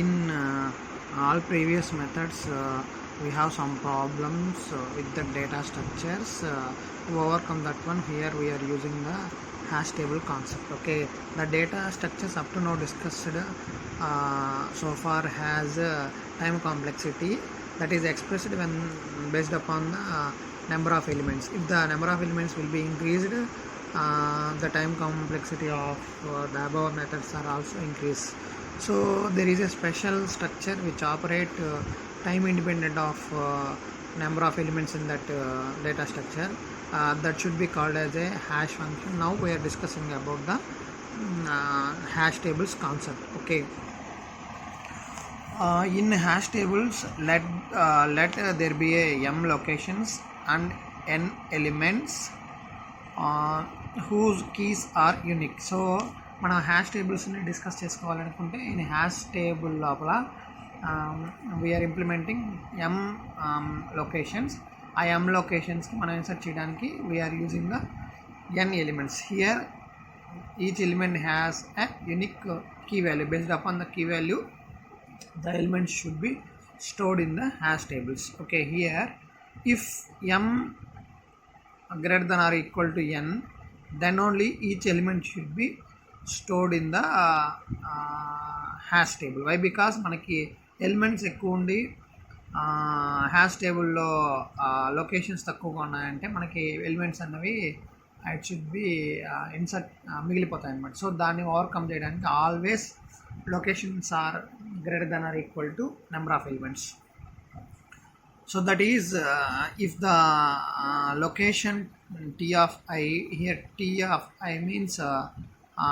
In all previous methods, we have some problems with the data structures. To overcome that one, here we are using the hash table concept. Okay, the data structures up to now discussed so far has time complexity that is expressed when based upon the number of elements. If the number of elements will be increased, the time complexity of the above methods are also increased. So there is a special structure which operate time independent of number of elements in that data structure, that should be called as a hash function. Now we are discussing about the hash tables concept. Okay, in hash tables, let there be a m locations and n elements whose keys are unique. So మనం hash టేబుల్స్ని discuss చేసుకోవాలనుకుంటే in hash table లోపల we are implementing M locations. ఆ M లొకేషన్స్కి మనం insert చేయడానికి we are using the N elements. Here each element has a unique key value. Based upon the key value, the elements should be stored in the hash tables. Okay, here if m greater than or equal to n, then only each element should be stored in the hash table. Why? Because మనకి elements ఎక్కువ ఉండి hash టేబుల్లో locations తక్కువగా ఉన్నాయంటే మనకి elements అన్నవి it should be insert మిగిలిపోతాయి అన్నమాట. సో దాన్ని ఓవర్కమ్ చేయడానికి always locations are greater than or equal to number of elements. So that is if the location t of I, here t of I means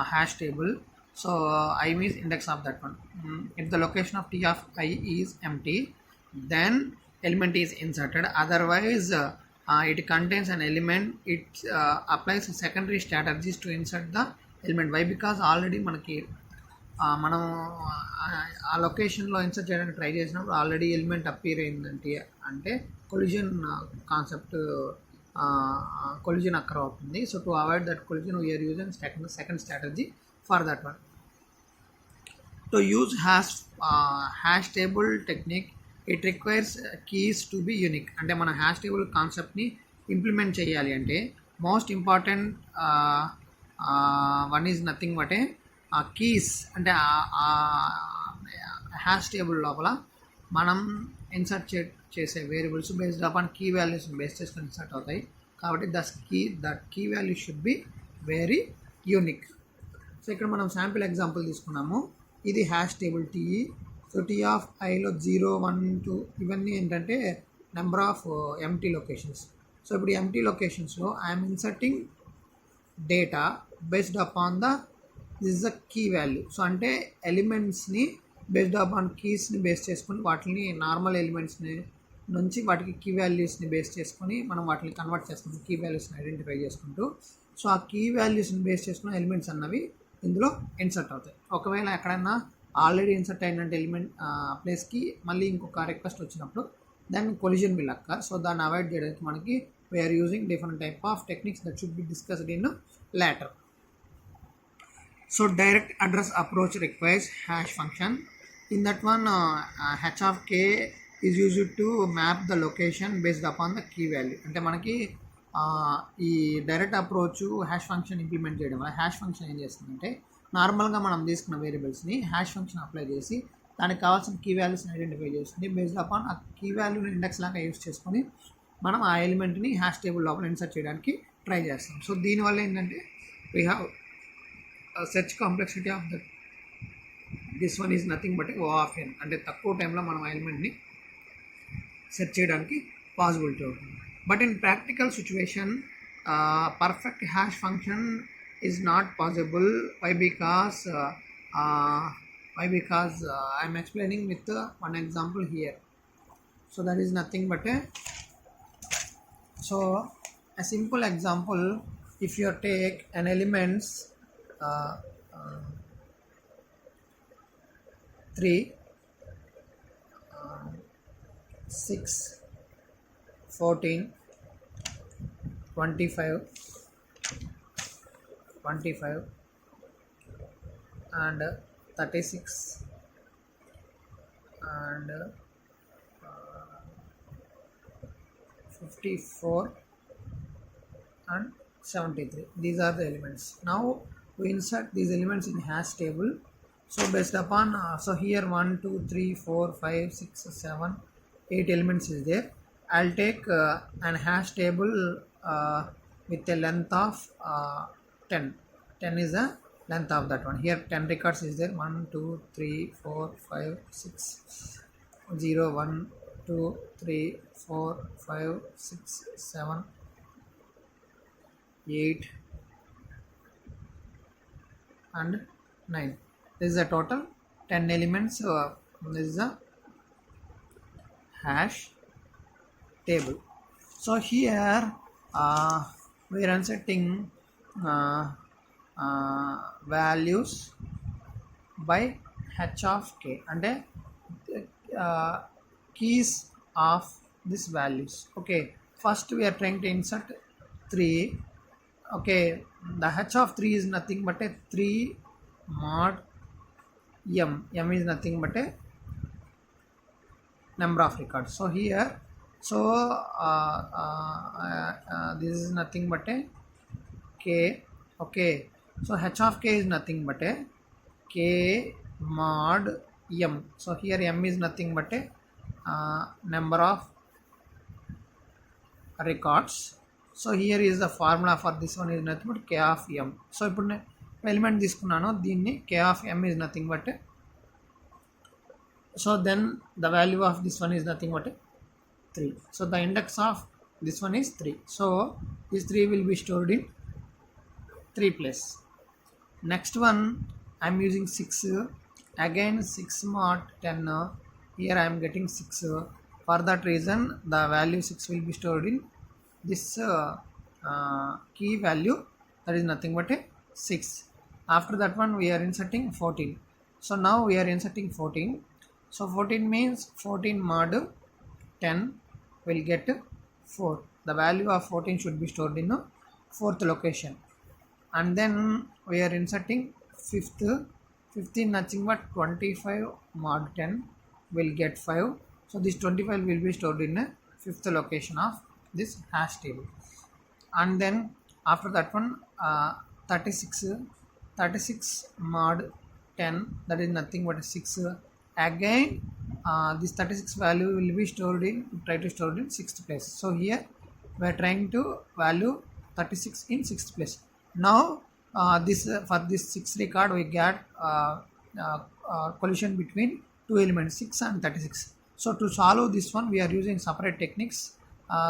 hash table, so I means index of that one. If the location of t of I is empty, then element is inserted. Otherwise it contains an element, it applies secondary strategies to insert the element. Why? Because already మనకి మనం ఆ లొకేషన్లో insert చేయడానికి try చేసినప్పుడు already element appear అయిందంటే అంటే collision concept, collision occur అవుతుంది. So to avoid that collision we are using second strategy for that one. To use hash table technique, it requires keys to be unique. అంటే మన hash table కాన్సెప్ట్ని implement చేయాలి అంటే most important one is nothing but a keys. అంటే hash table లోపల మనం insert చేసే variables based upon key వాల్యూస్ని బేస్ చేసుకొని ఇన్సర్ట్ అవుతాయి. కాబట్టి that key value should be very unique. So ఇక్కడ మనం శాంపిల్ ఎగ్జాంపుల్ తీసుకున్నాము. ఇది hash table T. So T of ఐలో 0, 1, 2 ఇవన్నీ ఏంటంటే number of empty locations. So ఇప్పుడు ఎంటీ లొకేషన్స్లో I'm inserting data based upon the this is the key value. So అంటే ఎలిమెంట్స్ని బేస్డ్ అపాన్ కీస్ని బేస్ చేసుకొని వాటిని నార్మల్ ఎలిమెంట్స్ని నుంచి వాటికి కీ వాల్యూస్ని బేస్ చేసుకొని మనం వాటిని కన్వర్ట్ చేస్తాం, కీ వాల్యూస్ని ఐడెంటిఫై చేసుకుంటూ. సో ఆ కీ వాల్యూస్ని బేస్ చేసుకున్న ఎలిమెంట్స్ అన్నవి ఇందులో ఇన్సర్ట్ అవుతాయి. ఒకవేళ ఎక్కడైనా ఆల్రెడీ ఇన్సర్ట్ అయినట్టు ఎలిమెంట్ ప్లేస్కి మళ్ళీ ఇంకొక రిక్వెస్ట్ వచ్చినప్పుడు దాన్ని కొలిజన్ విల్ అక్కర్. సో దాన్ని అవాయిడ్ చేయడానికి మనకి we are using different type of techniques that should be discussed in later. So direct address approach requires hash function. In that one h of k is used to map the location based upon the key value. అంటే మనకి ఈ direct approach hash function implement చేయడం వల్ల hash function ఏం చేస్తుందంటే నార్మల్గా మనం తీసుకున్న వేరియబుల్స్ని హ్యాష్ ఫంక్షన్ అప్లై చేసి దానికి కావాల్సిన కీ వాల్యూస్ని ఐడెంటిఫై చేస్తుంది. బేస్డ్ అపాన్ ఆ కీ వాల్యూని ఇండెక్స్ లాగా యూస్ చేసుకొని మనం ఆ ఎలిమెంట్ని హ్యాష్ టేబుల్ లోపల ఇన్సర్ట్ చేయడానికి ట్రై చేస్తాం. సో దీనివల్ల ఏంటంటే we have search complexity of the this one is nothing but O of N. అంటే తక్కువ టైంలో మనం ఎలిమెంట్ని సెర్చ్ చేయడానికి పాసిబిలిటీ అవుతుంది. But in practical situation perfect hash function is not possible. Why because I'm explaining with one example here. So that is nothing but so a simple example, if you take an elements 3, 6, 14, 25 and 36 and 54 and 73. These are the elements. Now we insert these elements in hash table. So based upon so here 1 2 3 4 5 6 7 8 elements is there. I'll take an hash table with a length of 10. 10 is the length of that one. Here 10 records is there. 1 2 3 4 5 6 0 1 2 3 4 5 6 7 8 and 9. This is the total 10 elements. This is a hash table. So here we are inserting values by h of k and keys of these values. Okay, first we are trying to insert 3. Okay, the h of 3 is nothing but a 3 mod m. M is nothing but a number of records. So here, so this is nothing but a k. Okay, so h of k is nothing but a k mod m. So here m is nothing but a number of records. So here is the formula for this one is nothing but k of m. So ఇప్పుడు element తీసుకున్నాను దీన్ని k of m is nothing but so then the value of this one is nothing but 3. So the index of this one is 3. So this 3 will be stored in 3 place. Next one I am using 6. Again 6 mod 10. Here I am getting 6. For that reason the value 6 will be stored in this key value, that is nothing but a 6. After that one we are inserting 14. So now we are inserting 14. So 14 means 14 mod 10 will get 4. The value of 14 should be stored in the 4th location. And then we are inserting 5th. 15 nothing but 25 mod 10 will get 5. So this 25 will be stored in a 5th location of this hash table. And then after that one 36 mod 10, that is nothing but 6. Again this 36 value will be stored in, try to store it in 6th place. So here we are trying to value 36 in 6th place. Now this for this 6 record we get collision between two elements 6 and 36. So to solve this one we are using separate techniques.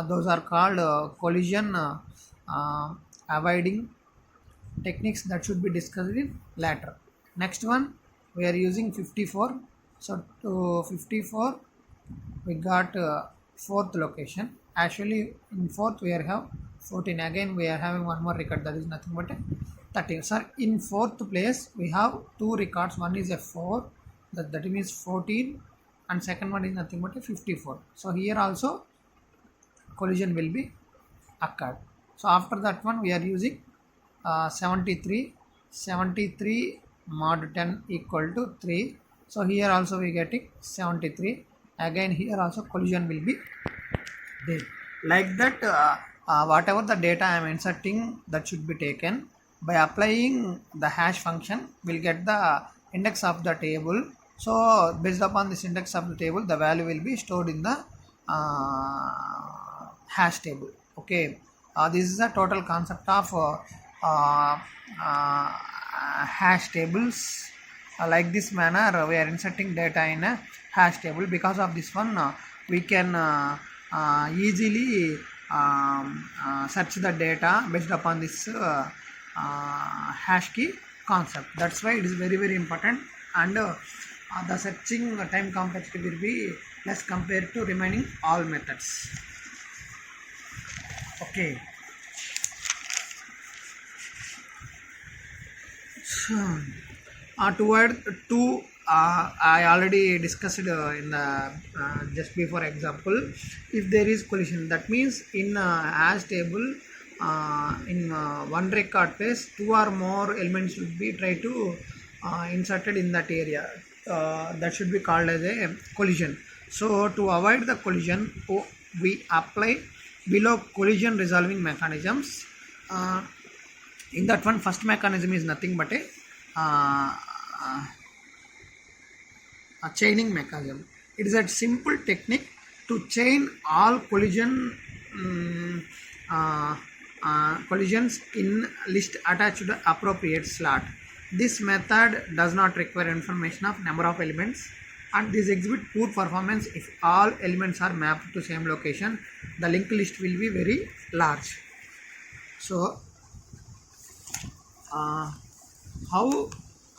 Those are called collision avoiding techniques that should be discussed in later. Next one we are using 54. So to 54 we got 4th location. Actually in 4th we are have 14. Again we are having one more record, that is nothing but 13. So in 4th place we have 2 records. One is a 4, that means 14, and second one is nothing but a 54. So here also collision will be occurred. So after that one we are using 73 mod 10 equal to 3. So here also we getting 73. Again here also collision will be there. Like that whatever the data I am inserting, that should be taken. By applying the hash function we'll get the index of the table. So based upon this index of the table the value will be stored in the hash table. Okay, this is the total concept of hash tables. Like this manner we are inserting data in a hash table. Because of this one we can easily search the data based upon this hash key concept. That's why it is very very important, and the searching time complexity will be less compared to remaining all methods. Okay, so toward two I already discussed in the just before example. If there is collision, that means in hash table in one record place 2 or more elements should be try to inserted in that area. that should be called as a collision. So to avoid the collision, we apply below collision resolving mechanisms. In that one, first mechanism is nothing but uh, a chaining mechanism. It is a simple technique to chain all collisions in list attached to the appropriate slot. This method does not require information of number of elements, and this exhibit poor performance if all elements are mapped to same location. The linked list will be very large. So how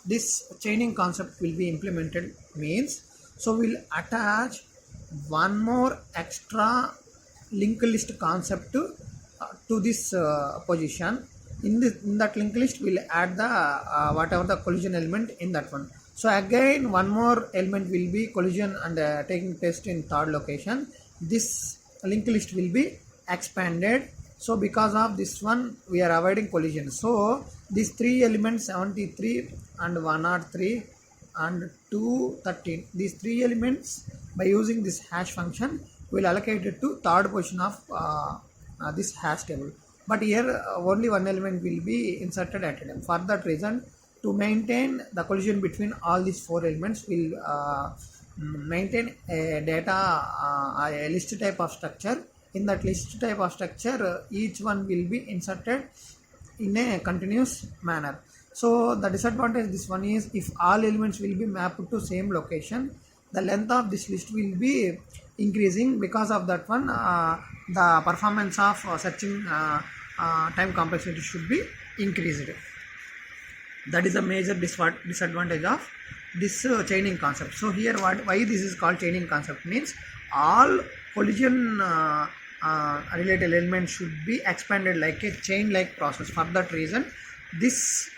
this chaining concept will be implemented means, so we'll attach one more extra linked list concept to this position. In that linked list we'll add the whatever the collision element in that one. So again one more element will be collision and taking test in third location. This linked list will be expanded. So because of this one we are avoiding collision. So these three elements 73 and 103 and 213, these three elements, by using this hash function, will allocate it to third position of this hash table. But here only one element will be inserted at a time. For that reason, to maintain the collision between all these four elements, will maintain a data a list type of structure. In that list type of structure, each one will be inserted in a continuous manner. So the disadvantage this one is, if all elements will be mapped to same location, the length of this list will be increasing. Because of that one, the performance of searching time complexity should be increased. That is a major disadvantage of this chaining concept. So here why this is called chaining concept means, all collision related elements should be expanded like a chain like process. For that reason, this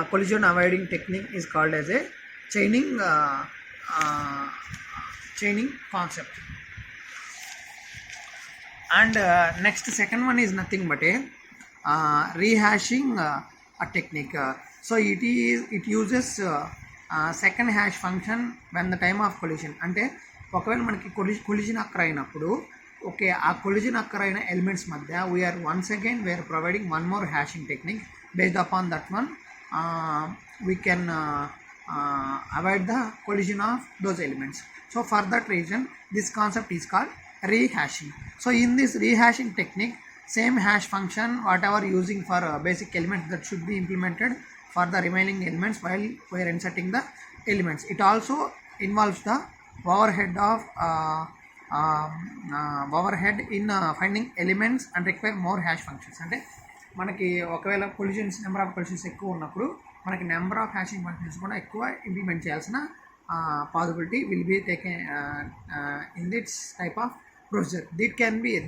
collision avoiding technique is called as a chaining concept. And next, second one is nothing but a rehashing a technique. So it uses second hash function when the time of collision. అంటే ఒకవేళ మనకి collision occur అయినప్పుడు, okay, ఆ collision occur అయిన ఎలిమెంట్స్ మధ్య we are providing one more hashing technique. Based upon that one we can avoid the collision of those elements. So for that reason, this concept is called rehashing. So in this rehashing technique, same hash function whatever using for basic elements, that should be implemented for the remaining elements while we are inserting the elements. It also involves the overhead in finding elements and require more hash functions. అంటే మనకి ఒకవేళ collisions number of collisions ఎక్కువ ఉన్నప్పుడు మనకి number of hashing functions కూడా ఎక్కువ implement చేయాల్సిన possibility will be taken in this type of procedure.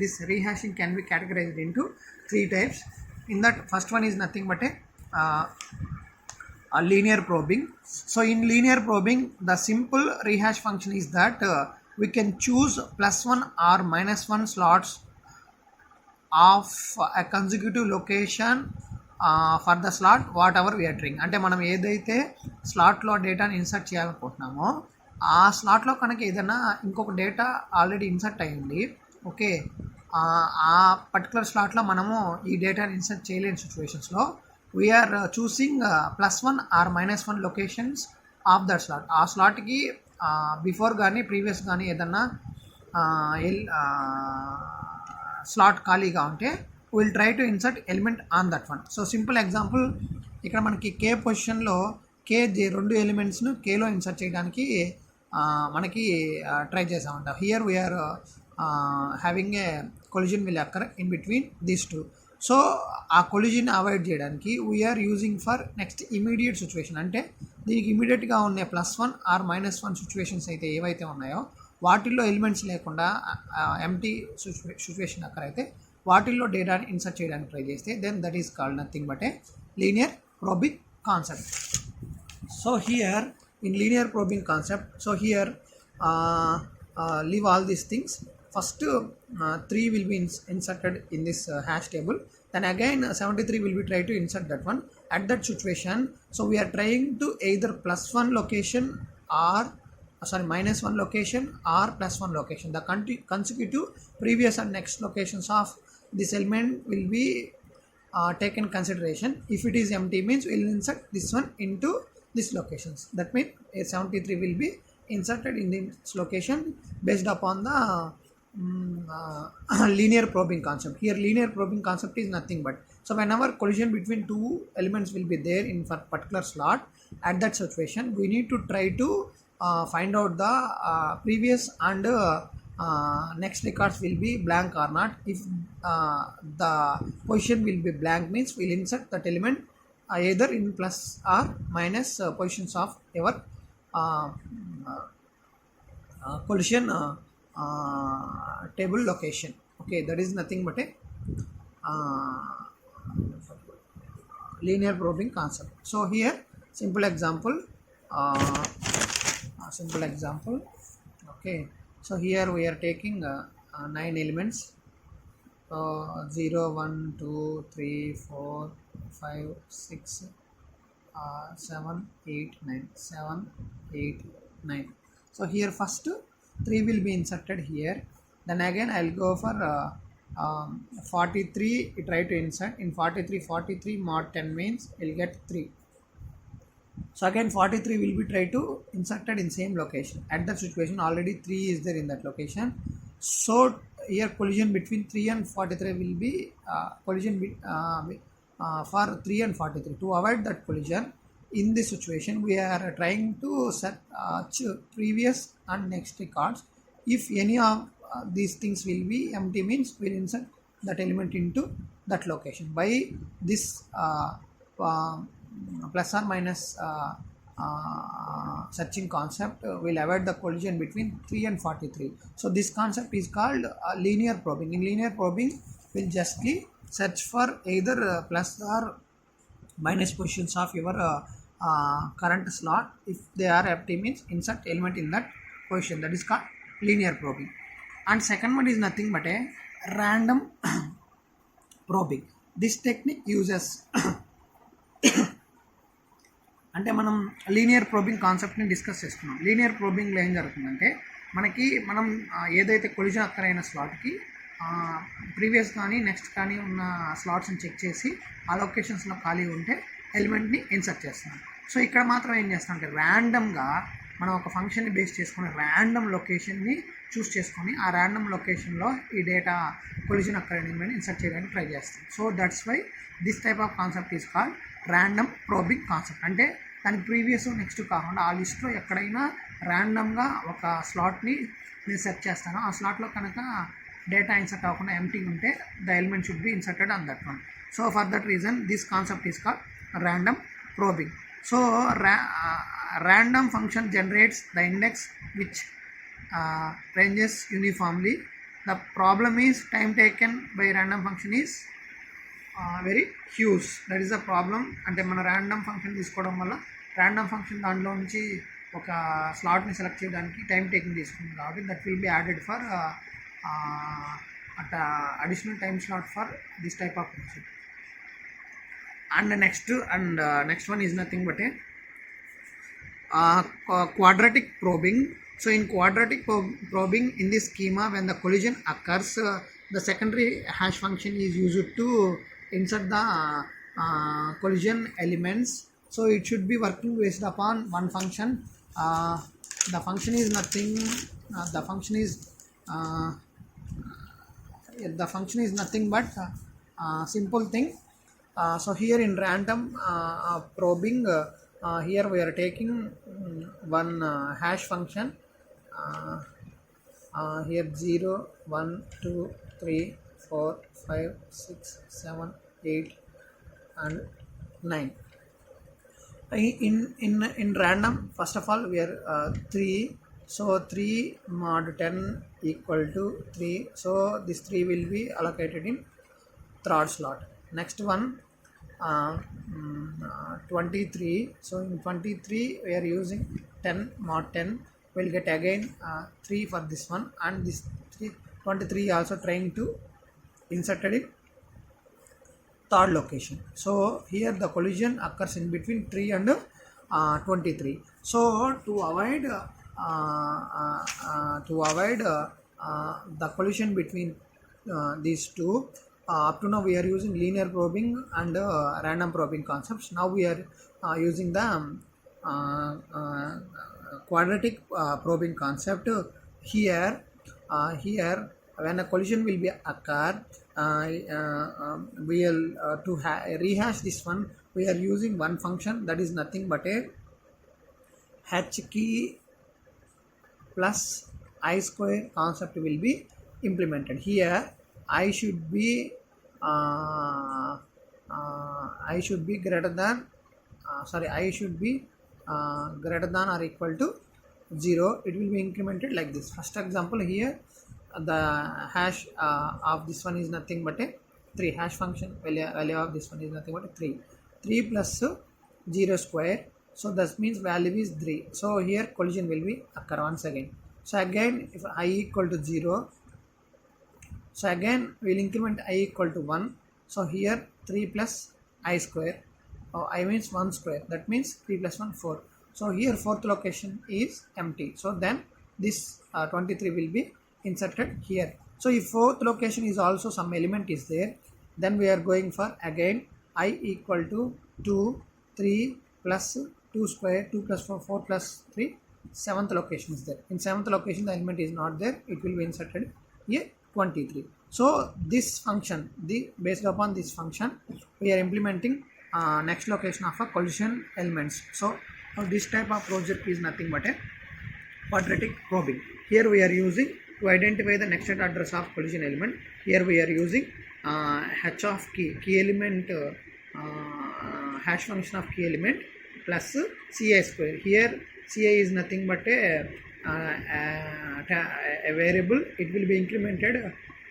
This rehashing can be categorized into three types. In that, first one is nothing but a linear probing. So in linear probing, the simple rehash function is that we can choose +1 or -1 slots of a consecutive location for the slot whatever we are trying. అంటే మనం ఏదైతే స్లాట్లో డేటాని insert చేయాలనుకుంటున్నామో ఆ స్లాట్లో కనుక ఏదైనా ఇంకొక data already insert అయ్యింది, okay, ఆ పర్టికులర్ స్లాట్లో మనము ఈ డేటాని ఇన్సర్ట్ చేయలేని సిచ్యువేషన్స్లో we are choosing +1 or -1 locations of that slot. ఆ స్లాట్కి బిఫోర్ కానీ ప్రీవియస్ కానీ ఏదన్నా స్లాట్ ఖాళీగా ఉంటే will try to insert element on that one. So simple example, ఇక్కడ మనకి కే పొజిషన్లో రెండు ఎలిమెంట్స్ను కేలో ఇన్సర్ట్ చేయడానికి మనకి ట్రై చేసామంట. Here we are having a collision will occur in between these two. So ఆ కొలిజన్ అవాయిడ్ చేయడానికి we are using for next immediate situation. అంటే దీనికి ఇమీడియట్గా ఉన్న +1 ఆర్ -1 సిచ్యువేషన్స్ అయితే ఏవైతే ఉన్నాయో వాటిల్లో ఎలిమెంట్స్ లేకుండా ఎంటీ సిచ్యువేషన్ అక్కర్ అయితే వాటిల్లో డేటాని ఇన్సర్ట్ చేయడానికి ట్రై చేస్తే then that is called nothing but a linear probing concept. So here in linear probing concept, so here leave all these things. First 3 will be inserted in this hash table, then again 73 will be try to insert that one. At that situation, so we are trying to either +1 location minus 1 location or plus 1 location. The consecutive previous and next locations of this element will be taken consideration. If it is empty means we'll insert this one into this locations. That means a 73 will be inserted in this location based upon the linear probing concept. Here linear probing concept is nothing but, so whenever collision between two elements will be there in particular slot, at that situation we need to try to find out the previous and next records will be blank or not. If the position will be blank means we'll insert that element either in plus or minus positions of your collision table location. Okay, that is nothing but a linear probing concept. So here simple example, okay, so here we are taking 9 elements, 0 1 2 3 4 5 6 7 8 9 7 8 9. So here first 3 will be inserted here, then again I'll go for 43 try to insert in 43 mod 10 means we'll get 3. So again 43 will be try to inserted in same location. At that situation already 3 is there in that location. So here collision between 3 and 43 will be collision for 3 and 43. To avoid that collision, in this situation we are trying to set previous and next records. If any of these things will be empty means we'll insert that element into that location. By this plus or minus searching concept will avoid the collision between 3 and 43. So this concept is called linear probing. In linear probing we'll justly search for either plus or minus positions of your current slot. If they are empty means insert element in that position. That is called linear probing. And second one is nothing but a random probing. This technique uses అంటే మనం linear probing కాన్సెప్ట్ని discuss చేస్తున్నాం. Linear ప్రోబింగ్లో ఏం జరుగుతుందంటే మనం ఏదైతే collision అక్కర్ అయిన స్లాట్కి previous కానీ నెక్స్ట్ కానీ ఉన్న స్లాట్స్ని చెక్ చేసి ఆ లొకేషన్స్లో ఖాళీ ఉంటే ఎలిమెంట్ని ఇన్సర్ట్ చేస్తున్నాం. సో ఇక్కడ మాత్రం ఏం చేస్తాం అంటే ర్యాండమ్గా మనం ఒక ఫంక్షన్ని బేస్ చేసుకుని ర్యాండమ్ లొకేషన్ని చూస్ చేసుకొని ఆ ర్యాండమ్ లొకేషన్లో ఈ data collision occur element insert చేయడానికి ట్రై చేస్తాం. So that's why this type of concept is called random probing concept. అంటే దానికి ప్రీవియస్ నెక్స్ట్ కాకుండా ఆ లిస్ట్లో ఎక్కడైనా ర్యాండమ్గా ఒక స్లాట్ని నేను సెర్చ్ చేస్తాను. ఆ స్లాట్లో కనుక డేటా ఇన్సర్ట్ అవ్వకుండా ఎంటీ ఉంటే the element should be inserted on that one. So for that reason this concept is called random probing. So random function generates the index which ranges uniformly. The problem is time taken by random function is very huge. That is the problem. అంటే మన random function తీసుకోవడం వల్ల random function దాంట్లో నుంచి ఒక స్లాట్ని select చేయడానికి time taking తీసుకుంది కాబట్టి that will be added for additional time slot for this type of concept. And next one is nothing but a quadratic probing. So in quadratic probing, in this schema, when the collision occurs, the secondary hash function is used to insert the collision elements. So it should be working based upon one function. The function is nothing. The function is nothing but simple thing. So here in random probing, here we are taking one hash function. Here 0, 1, 2, 3, 4, 5, 6, 7, 8 and 9. In random, first of all we are 3. So 3 mod 10 equal to 3. So this 3 will be allocated in third slot. Next one 23. So in 23 we are using 10 mod 10. We'll get again 3 for this one, and this 23 also trying to inserted in third location. So here the collision occurs in between 3 and 23. So to avoid the collision between these two, up to now we are using linear probing and random probing concepts. Now we are using the quadratic probing concept. Here when a collision will be occur, we'll rehash this one. We are using one function that is nothing but a h key plus I square concept will be implemented. Here I should be greater than I should be greater than or equal to 0. It will be incremented like this. First example, here the hash of this one is nothing but a 3. Hash function value of this one is nothing but a 3 plus 0 square. So that means value is 3. So here collision will be occur once again. So again, if I equal to 0, so again we will increment I equal to 1. So here 3 plus I square, I means 1 square, that means 3 plus 1 4. So here fourth location is empty. So then this 23 will be inserted here. So if fourth location is also some element is there, then we are going for again I equal to 2 3 plus 2 square, 2 plus 4 4 plus 3. Seventh location is there. In seventh location the element is not there, it will be inserted here 23. So this function, based upon this function we are implementing next location of a collision elements. So this type of project is nothing but a quadratic probing. Here we are using to identify the next address of collision element. Here we are using h of key element, hash function of key element plus ci square. Here ci is nothing but a variable. It will be incremented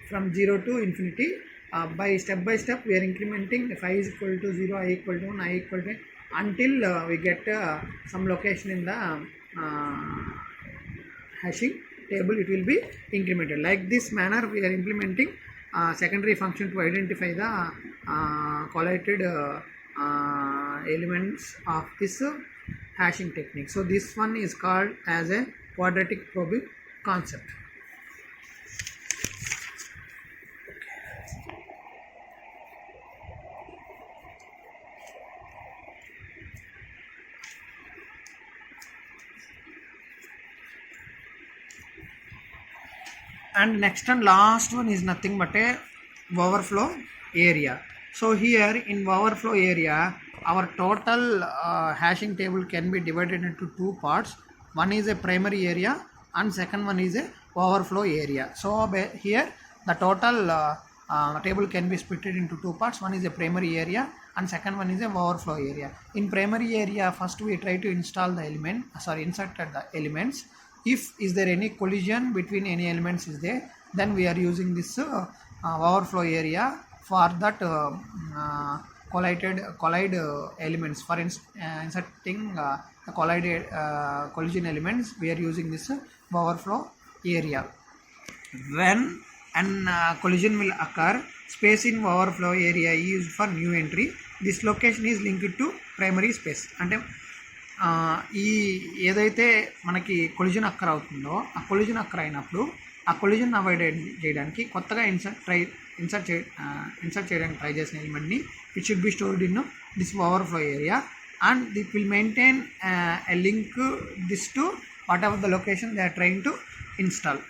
from 0 to infinity. By step we are incrementing. If I is equal to 0, I equal to 1, I equal to until we get some location in the hashing table, it will be incremented. Like this manner we are implementing secondary function to identify the collated elements of this hashing technique. So this one is called as a quadratic probing concept. And next and last one is nothing but a overflow area. So here in overflow area, our total hashing table can be divided into two parts. One is a primary area and second one is a overflow area. So here the total table can be split into two parts. One is a primary area and second one is a overflow area. In primary area, first we try to install the insert the elements. If is there any collision between any elements is there, then we are using this overflow area for that collide elements. For inserting the collided collision elements, we are using this overflow area. When an collision will occur, space in overflow area is used for new entry. This location is linked to primary space. అంటే ఈ ఏదైతే మనకి collision అక్కర్ అవుతుందో ఆ collision అక్కర్ అయినప్పుడు ఆ collision avoid చేయడానికి కొత్తగా ఇన్సర్ట్ చేయడానికి ట్రై చేసిన ఎలిమెంట్ని it should be stored in this overflow area and it will maintain a link this to whatever the location they are trying to install.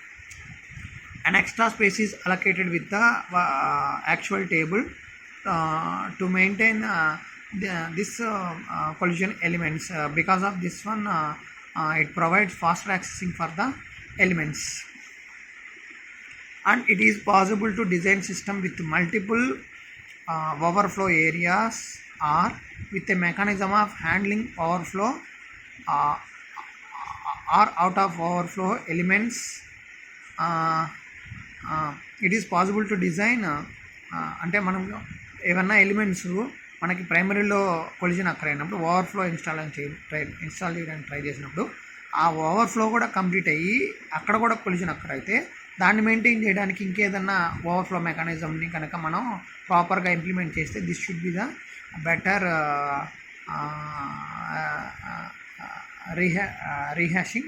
An extra space is allocated with the actual table to maintain this collision elements. Because of this one, it provides faster accessing for the elements, and it is possible to design system with multiple overflow areas or with a mechanism of handling overflow or out of overflow elements. It is possible to design అంటే మనం ఏమన్నా elements మనకి ప్రైమరీలో collision అక్కర్ అయినప్పుడు overflow install చేయడానికి try చేసినప్పుడు ఆ overflow కూడా complete అయ్యి అక్కడ కూడా కొలిజన్ అక్కర్ అయితే దాన్ని మెయింటైన్ చేయడానికి ఇంకేదన్నా ఓవర్ఫ్లో మెకానిజంని కనుక మనం ప్రాపర్గా ఇంప్లిమెంట్ చేస్తే this should be the better rehashing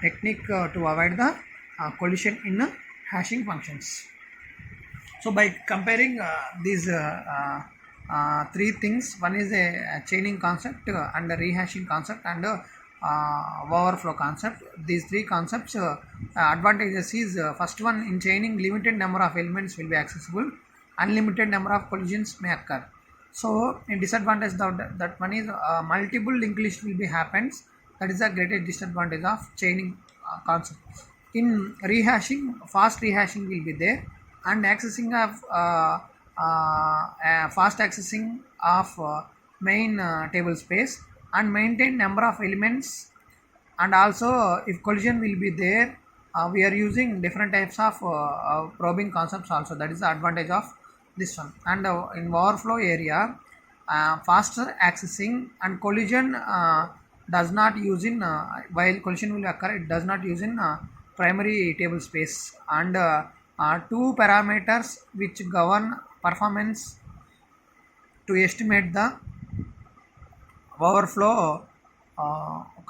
technique to avoid the collision in hashing functions. So by comparing these three things, one is a chaining concept and a rehashing concept and overflow concept. These three concepts advantages is first one, in chaining limited number of elements will be accessible, unlimited number of collisions may occur. So in disadvantage that one is multiple linked list will be happens. That is the greatest disadvantage of chaining concept. In rehashing, fast rehashing will be there, and accessing of fast accessing of main table space and maintain number of elements, and also if collision will be there, we are using different types of probing concepts also. That is the advantage of this one. And in overflow area, faster accessing and collision does not use in while collision will occur, it does not use in primary table space, and two parameters which govern performance to estimate the overflow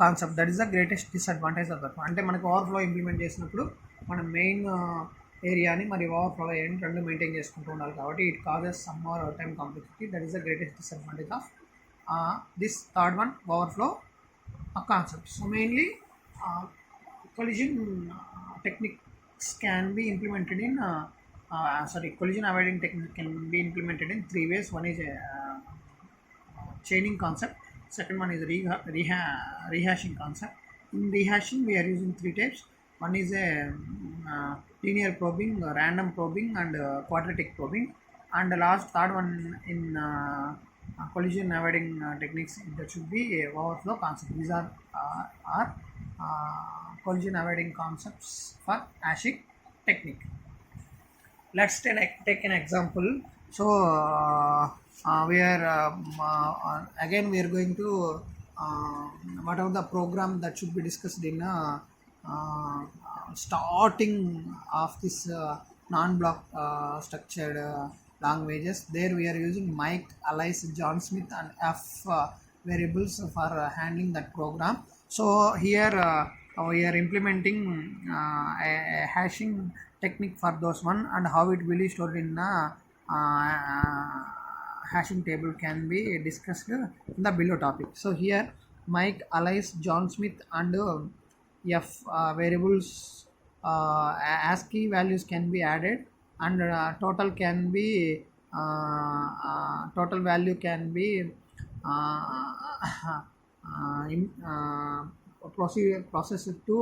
concept. That is the greatest disadvantage of that. అంటే మనకు overflow implement చేసినప్పుడు మనం main ఏరియాని మరి overflow ఏరియాని రెండు maintain చేసుకుంటూ ఉండాలి, కాబట్టి it causes some more time complexity. That is the greatest disadvantage of this third one, overflow concept. So mainly collision techniques can be implemented in collision avoiding technique can be implemented in three ways. One is a chaining concept, second one is rehashing concept. In rehashing we are using three types. One is a linear probing, random probing and quadratic probing, and the last third one in collision avoiding techniques, that should be a overflow concept. These are collision avoiding concepts for hashing technique. Let's take an example. So we are again we are going to whatever the program that should be discussed in starting of this non-block structured languages. There we are using Mike, Alice, John Smith and F variables for handling that program. So here we are implementing a hashing technique for those one, and how it will be stored in hashing table can be discussed in the below topic. So here Mike, Alice, John Smith and F variables ASCII values can be added, and total value can be processed to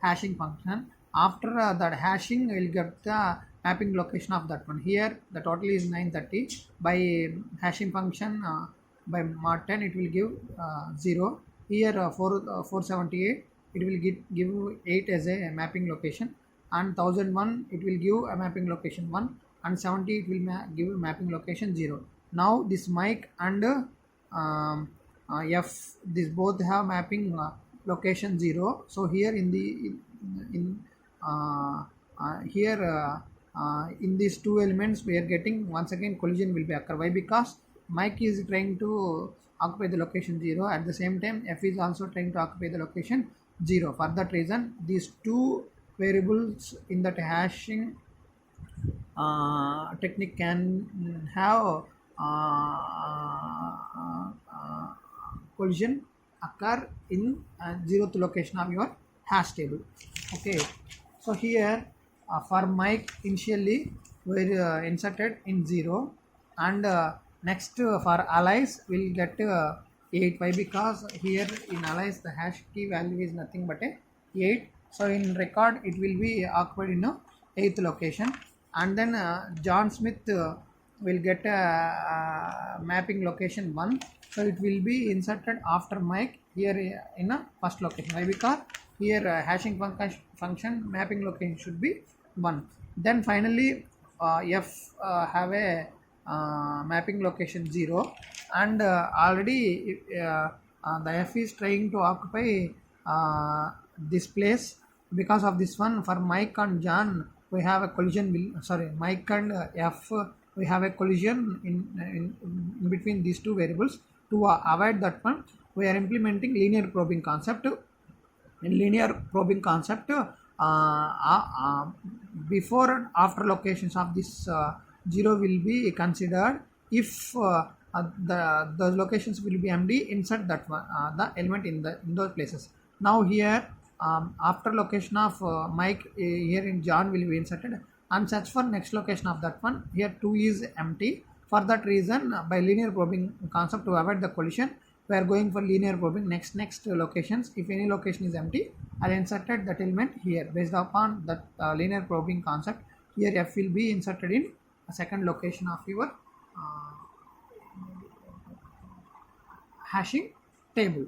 hashing function. After that hashing will get the mapping location of that one. Here the total is 930. By hashing function by mod 10 it will give 0. Here 478 it will give 8 as a mapping location, and 1001 it will give a mapping location 1, and 70 it will give a mapping location 0. Now this Mike and F, this both have mapping location 0. So here in these two elements we are getting once again collision will be occur. Why? Because Mike is trying to occupy the location 0, at the same time F is also trying to occupy the location 0. For that reason these two variables in that hashing technique can have collision occur in 0th location of your hash table. Okay, so here for Mike initially we inserted in 0, and next for Alice will get 8. Why? Because here in Alice the hash key value is nothing but a 8. So in record it will be occupied in a 8th location, and then John Smith will get a mapping location 1. So it will be inserted after Mike here in a first location. Why? Because here hashing function mapping location should be 1. Then finally F have a mapping location 0, and already the F is trying to occupy this place. Because of this one, for Mike and John we have a collision Mike and F we have a collision in between these two variables. To avoid that one, we are implementing linear probing concept. In linear probing concept, before and after locations of this 0 will be considered. If those locations will be empty, insert that one, the element in those places. Now here, after location of Mike, here in John will be inserted, and search for next location of that one. Here 2 is empty. For that reason, by linear probing concept, to avoid the collision, we are going for linear probing. Next locations, if any location is empty, I'll inserted that element here. Based upon that linear probing concept, here F will be inserted in a second location of your hashing table.